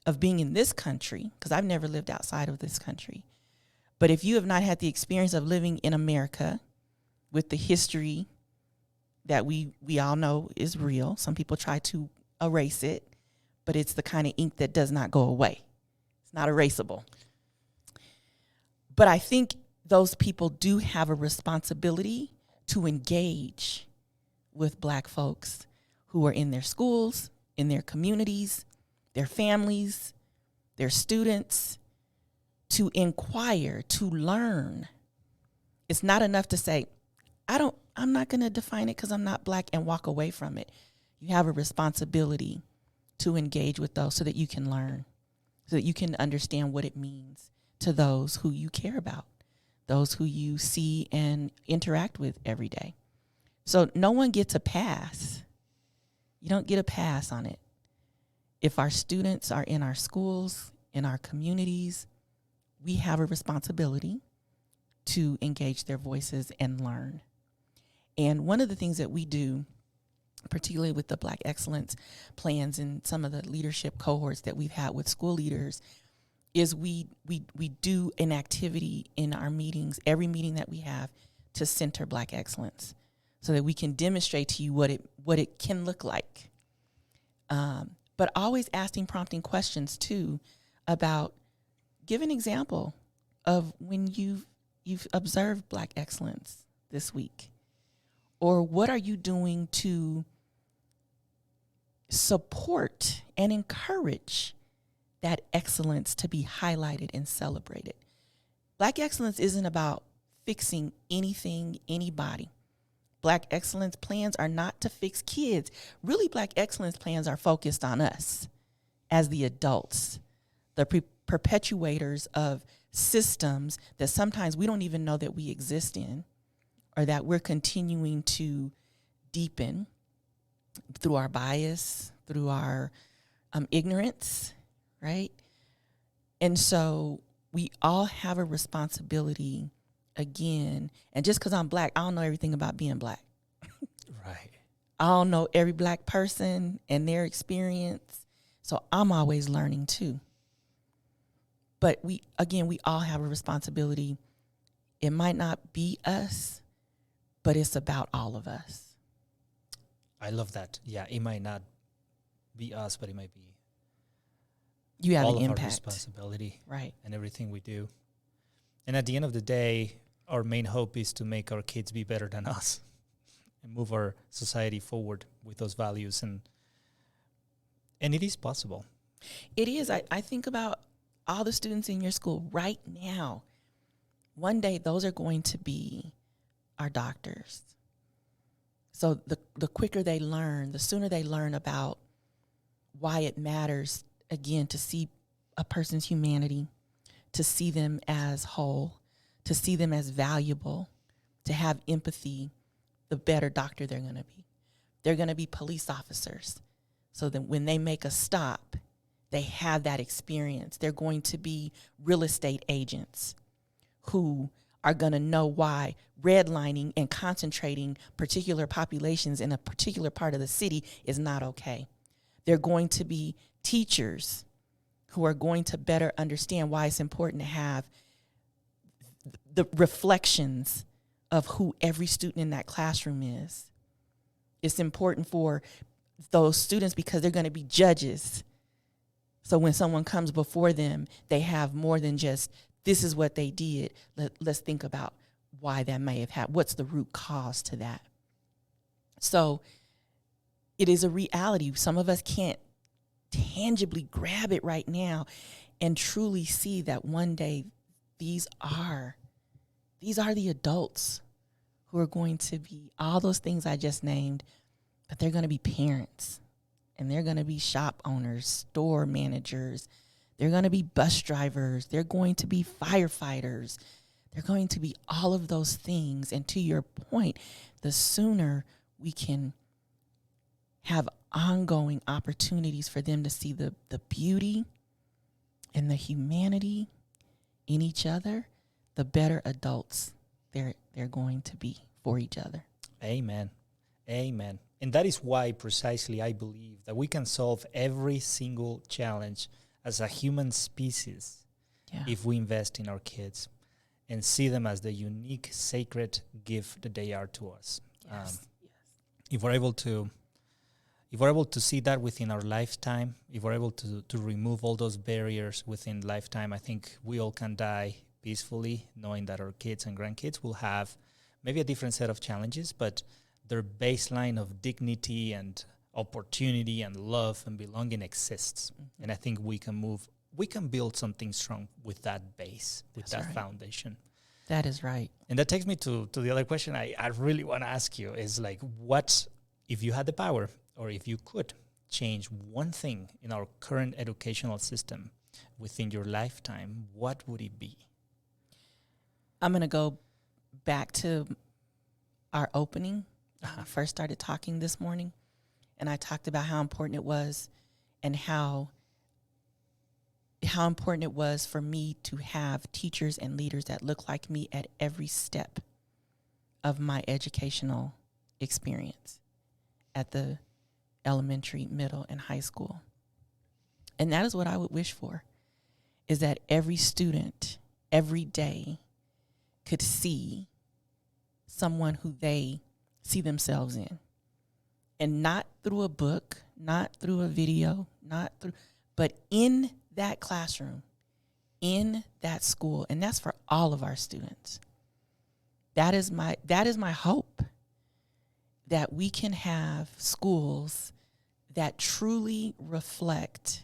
of being in this country, because I've never lived outside of this country, but if you have not had the experience of living in America with the history that we all know is real, some people try to erase it, but it's the kind of ink that does not go away. It's not erasable. But I think those people do have a responsibility to engage with Black folks who are in their schools, in their communities, their families, their students, to inquire, to learn. It's not enough to say, I'm not going to define it because I'm not Black and walk away from it. You have a responsibility to engage with those so that you can learn, so that you can understand what it means to those who you care about, those who you see and interact with every day. So no one gets a pass. You don't get a pass on it. If our students are in our schools, in our communities, we have a responsibility to engage their voices and learn. And one of the things that we do, particularly with the Black Excellence plans and some of the leadership cohorts that we've had with school leaders, is we do an activity in our meetings, every meeting that we have, to center Black excellence, so that we can demonstrate to you what it can look like But always asking prompting questions too about, give an example of when you've observed Black excellence this week, or what are you doing to support and encourage that excellence to be highlighted and celebrated. Black excellence isn't about fixing anything, anybody. Black excellence plans are not to fix kids. Really, Black excellence plans are focused on us as the adults, the perpetuators of systems that sometimes we don't even know that we exist in, or that we're continuing to deepen through our bias, through our ignorance, right? And so we all have a responsibility, again, and just because I'm Black, I don't know everything about being Black.
Right.
I don't know every Black person and their experience, so I'm always learning too. But we all have a responsibility. It might not be us, but it's about all of us.
I love that. Yeah, it might not be us, but it might be
you have
all
an
of
impact.
our responsibility,
right?
And everything we do. And at the end of the day, our main hope is to make our kids be better than us and move our society forward with those values. And it is possible.
It is. I think about all the students in your school right now. One day, those are going to be our doctors. So the quicker they learn, the sooner they learn about why it matters, again, to see a person's humanity, to see them as whole, to see them as valuable, to have empathy, the better doctor they're going to be. They're going to be police officers, so that when they make a stop, they have that experience. They're going to be real estate agents who are going to know why redlining and concentrating particular populations in a particular part of the city is not okay. They're going to be teachers who are going to better understand why it's important to have the reflections of who every student in that classroom is. It's important for those students because they're going to be judges. So when someone comes before them, they have more than just, this is what they did. Let's think about why that may have happened. What's the root cause to that? So it is a reality. Some of us can't tangibly grab it right now and truly see that one day these are the adults who are going to be all those things I just named, but they're going to be parents, and they're going to be shop owners, store managers, they're going to be bus drivers, they're going to be firefighters, they're going to be all of those things. And to your point, the sooner we can have ongoing opportunities for them to see the beauty and the humanity in each other, the better adults they're going to be for each other.
Amen. Amen. And that is why precisely I believe that we can solve every single challenge as a human species if we invest in our kids and see them as the unique, sacred gift that they are to us.
Yes.
If we're able to see that within our lifetime, if we're able to remove all those barriers within lifetime, I think we all can die peacefully, knowing that our kids and grandkids will have maybe a different set of challenges, but their baseline of dignity and opportunity and love and belonging exists. Mm-hmm. And I think we can build something strong with that base, with that foundation.
That is right.
And that takes me to the other question I really want to ask you is like, what, if you had the power, or if you could change one thing in our current educational system within your lifetime, what would it be?
I'm going to go back to our opening. I first started talking this morning, and I talked about how important it was and how important it was for me to have teachers and leaders that look like me at every step of my educational experience at the elementary, middle, and high school. And that is what I would wish for, is that every student, every day, could see someone who they see themselves in. And not through a book, not through a video, but in that classroom, in that school, and that's for all of our students. That is my hope, that we can have schools that truly reflect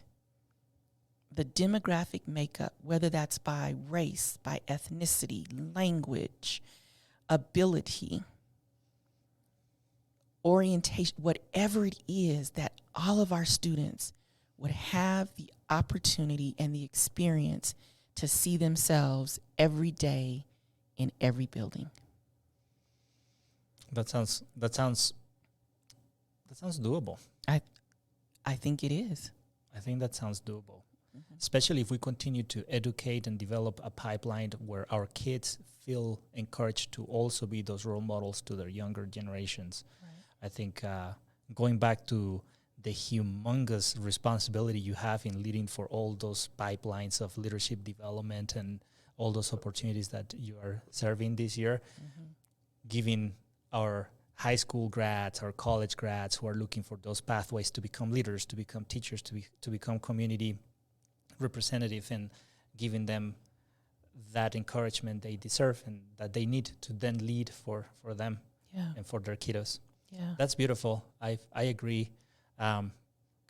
the demographic makeup, whether that's by race, by ethnicity, language, ability, orientation, whatever it is, that all of our students would have the opportunity and the experience to see themselves every day in every building.
That sounds doable.
I think it is.
I think that sounds doable, especially if we continue to educate and develop a pipeline where our kids feel encouraged to also be those role models to their younger generations. Right. I think going back to the humongous responsibility you have in leading for all those pipelines of leadership development and all those opportunities that you are serving this year, giving our high school grads, our college grads who are looking for those pathways to become leaders, to become teachers, to become community representative, and giving them that encouragement they deserve and that they need to then lead for them and for their kiddos. Yeah, that's beautiful. I agree. Can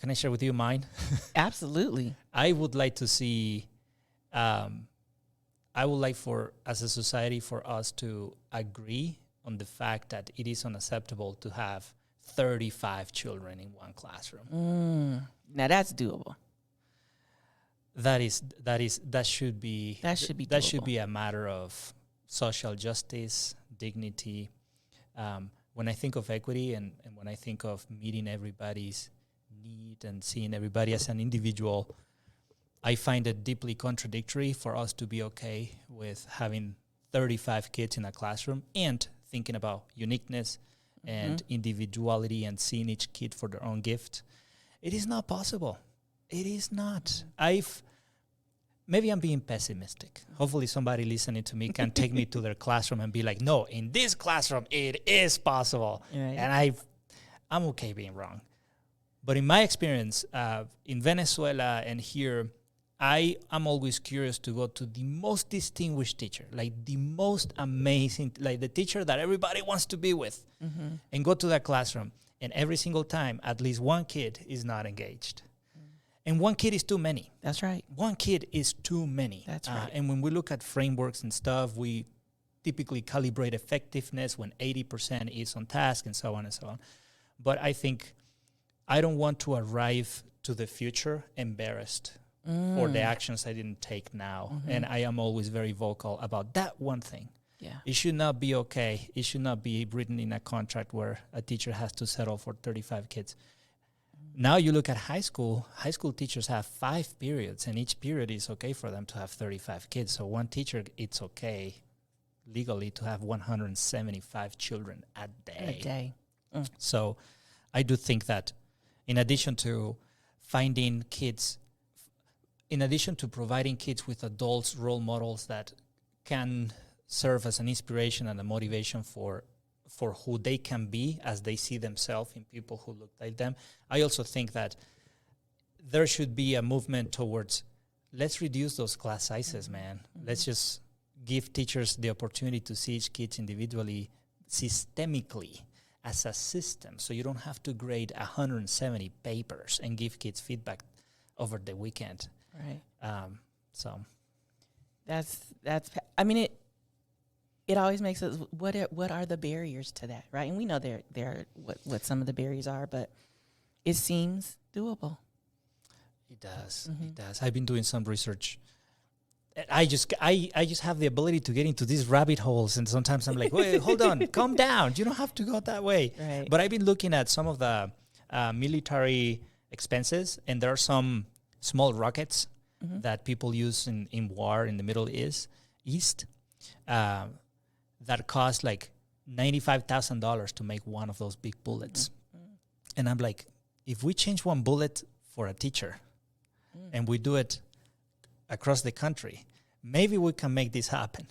I share with you mine?
Absolutely.
I would like to see, I would like for, as a society, for us to agree on the fact that it is unacceptable to have 35 children in one classroom.
Now that's doable.
That should be
doable.
That should be a matter of social justice, dignity. When I think of equity and when I think of meeting everybody's need and seeing everybody as an individual, I find it deeply contradictory for us to be okay with having 35 kids in a classroom and thinking about uniqueness and individuality and seeing each kid for their own gift. It is not possible. It is not. Maybe I'm being pessimistic. Hopefully somebody listening to me can take me to their classroom and be like, no, in this classroom, it is possible. Right. And I'm okay being wrong. But in my experience, in Venezuela and here, I am always curious to go to the most distinguished teacher, like the most amazing, like the teacher that everybody wants to be with, and go to that classroom. And every single time, at least one kid is not engaged. And one kid is too many.
That's right.
One kid is too many.
That's right.
And when we look at frameworks and stuff, we typically calibrate effectiveness when 80% is on task and so on and so on. But I think I don't want to arrive to the future embarrassed for the actions I didn't take now. And I am always very vocal about that one thing. Yeah. It should not be okay. It should not be written in a contract where a teacher has to settle for 35 kids. Now you look at high school teachers have 5 periods, and each period is okay for them to have 35 kids. So one teacher, it's okay legally to have 175 children a day. So I do think that in addition to providing kids with adults, role models that can serve as an inspiration and a motivation for who they can be as they see themselves in people who look like them, I also think that there should be a movement towards, let's reduce those class sizes, man. Let's just give teachers the opportunity to see each kid individually, systemically, as a system, so you don't have to grade 170 papers and give kids feedback over the weekend.
Right.
So
that's. I mean, it always makes us. What are the barriers to that, right? And we know there are what some of the barriers are, but it seems doable.
It does. It does. I've been doing some research. I just have the ability to get into these rabbit holes, and sometimes I'm like, wait, hold on, calm down. You don't have to go that way.
Right.
But I've been looking at some of the military expenses, and there are some small rockets that people use in war in the Middle East that cost like $95,000 to make one of those big bullets. And I'm like, if we change one bullet for a teacher and we do it across the country, maybe we can make this happen.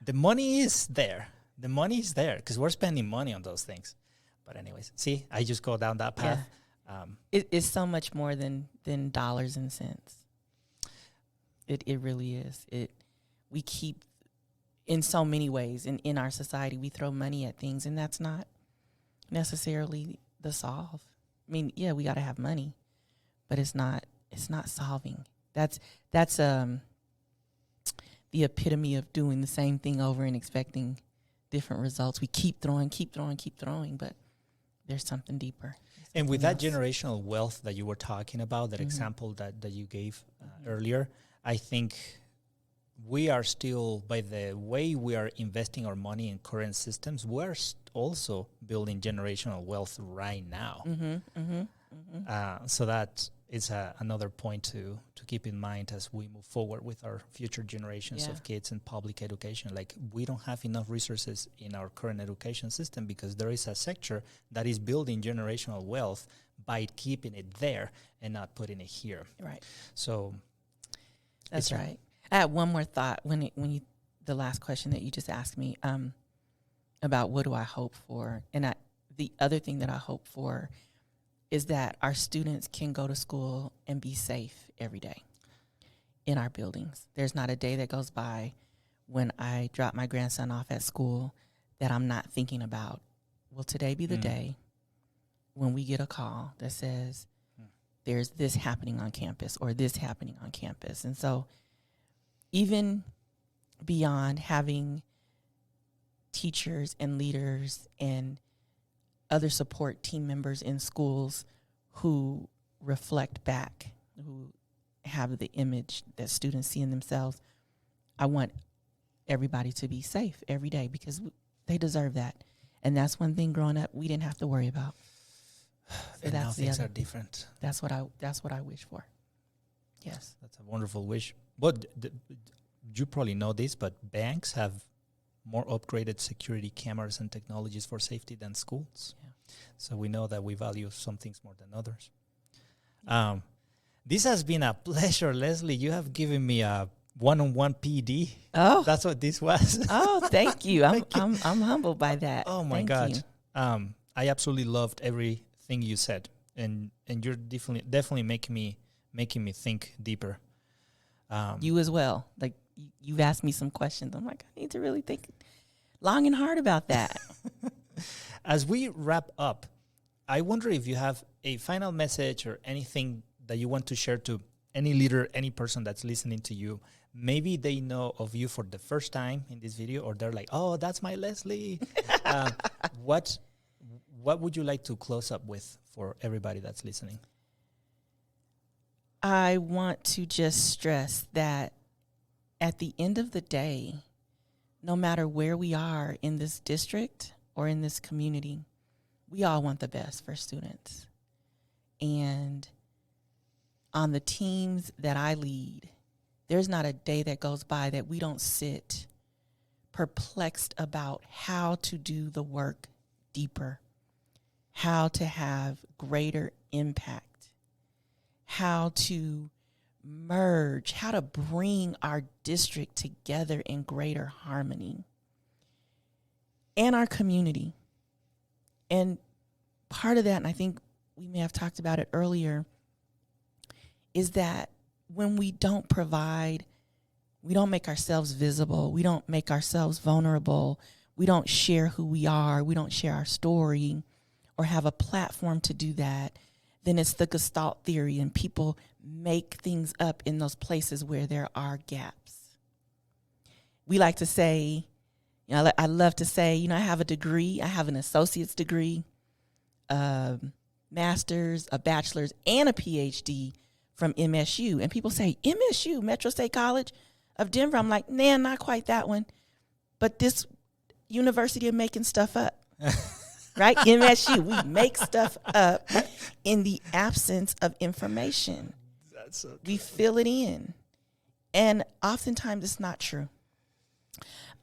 The money is there. Because we're spending money on those things. But anyways, see, I just go down that path.
It's so much more than dollars and cents. It really is. We keep, in so many ways, in our society, we throw money at things, and that's not necessarily the solve. I mean, yeah, we got to have money, but it's not solving. That's the epitome of doing the same thing over and expecting different results. We keep throwing, but there's something deeper.
And with that generational wealth that you were talking about, that example that you gave earlier, I think we are still, by the way we are investing our money in current systems, we're also building generational wealth right now. So that is another point to keep in mind as we move forward with our future generations of kids in public education. Like, we don't have enough resources in our current education system because there is a sector that is building generational wealth by keeping it there and not putting it here.
Right.
So
that's right. I had one more thought when the last question that you just asked me about what do I hope for, and the other thing that I hope for is that our students can go to school and be safe every day in our buildings. There's not a day that goes by when I drop my grandson off at school that I'm not thinking about, will today be the day when we get a call that says there's this happening on campus or this happening on campus. And so even beyond having teachers and leaders and other support team members in schools who reflect back, who have the image that students see in themselves, I want everybody to be safe every day because they deserve that. And that's one thing growing up we didn't have to worry about. So
and now things are different.
That's what I wish for. Yes.
That's a wonderful wish. But you probably know this, but banks have more upgraded security cameras and technologies for safety than schools. Yeah. So we know that we value some things more than others. Yeah. This has been a pleasure, Leslie. You have given me a one-on-one PD. Oh, that's what this was.
Oh, thank you. I'm humbled by that.
Oh my God. I absolutely loved everything you said, and you're definitely making me think deeper.
You as well. Like, you've asked me some questions. I'm like, I need to really think long and hard about that.
As we wrap up, I wonder if you have a final message or anything that you want to share to any leader, any person that's listening to you. Maybe they know of you for the first time in this video, or they're like, oh, that's my Leslie. What would you like to close up with for everybody that's listening?
I want to just stress that at the end of the day, no matter where we are in this district or in this community, we all want the best for students. And on the teams that I lead, there's not a day that goes by that we don't sit perplexed about how to do the work deeper, how to have greater impact, how to merge, how to bring our district together in greater harmony and our community. And part of that, and I think we may have talked about it earlier, is that when we don't provide, we don't make ourselves visible, we don't make ourselves vulnerable, we don't share who we are, we don't share our story or have a platform to do that, then it's the Gestalt theory, and people make things up in those places where there are gaps. We like to say, I love to say, I have a degree, I have an associate's degree, a master's, a bachelor's, and a PhD from MSU. And people say, MSU, Metro State College of Denver. I'm like, nah, not quite that one. But this university of making stuff up. Right? MSU, we make stuff up in the absence of information.
That's so true.
We fill it in. And oftentimes it's not true.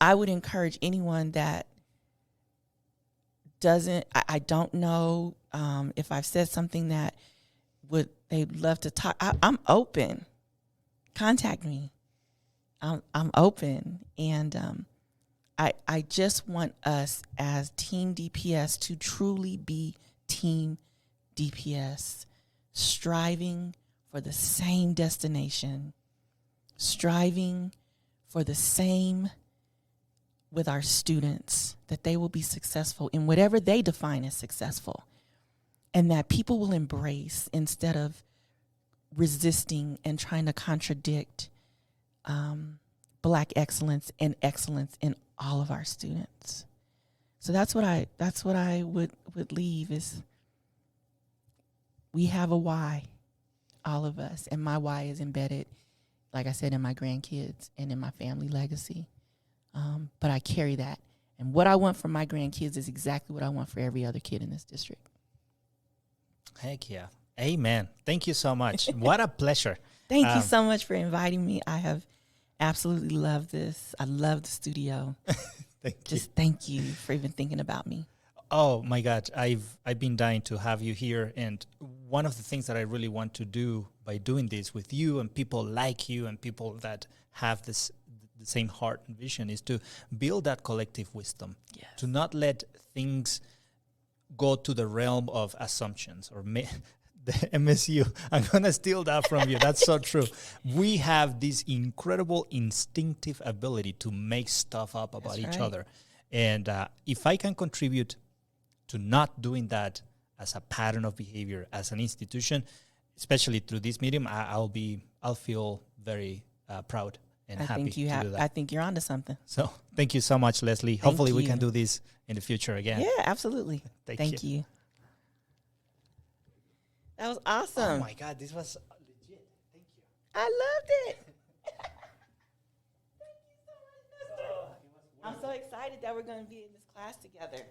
I would encourage anyone that doesn't, I don't know if I've said something that they'd love to talk. I'm open. Contact me. I'm open. And I just want us as Team DPS to truly be team DPS, striving for the same destination, striving for the same with our students, that they will be successful in whatever they define as successful, and that people will embrace instead of resisting and trying to contradict Black excellence and excellence in all of our students. So that's what I would leave is, we have a why, all of us, and my why is embedded, like I said, in my grandkids and in my family legacy. But I carry that, and what I want for my grandkids is exactly what I want for every other kid in this district.
Heck yeah. Amen. Thank you so much. What a pleasure.
Thank you so much for inviting me. I have absolutely loved this. I love the studio. Thank you for even thinking about me.
Oh my God, I've been dying to have you here, and one of the things that I really want to do by doing this with you and people like you and people that have the same heart and vision is to build that collective wisdom.
Yes.
To not let things go to the realm of assumptions or the MSU. I'm gonna steal that from you. That's so true. We have this incredible instinctive ability to make stuff up about each other, and if I can contribute to not doing that as a pattern of behavior as an institution, especially through this medium, I'll feel very proud and happy to do that.
I think you're onto something.
So thank you so much, Leslie. Hopefully we can do this in the future again.
Yeah, absolutely. Thank you. That was awesome.
Oh my God, this was legit. Thank you.
I loved it. Thank you so much, Mister. I'm so excited that we're going to be in this class together.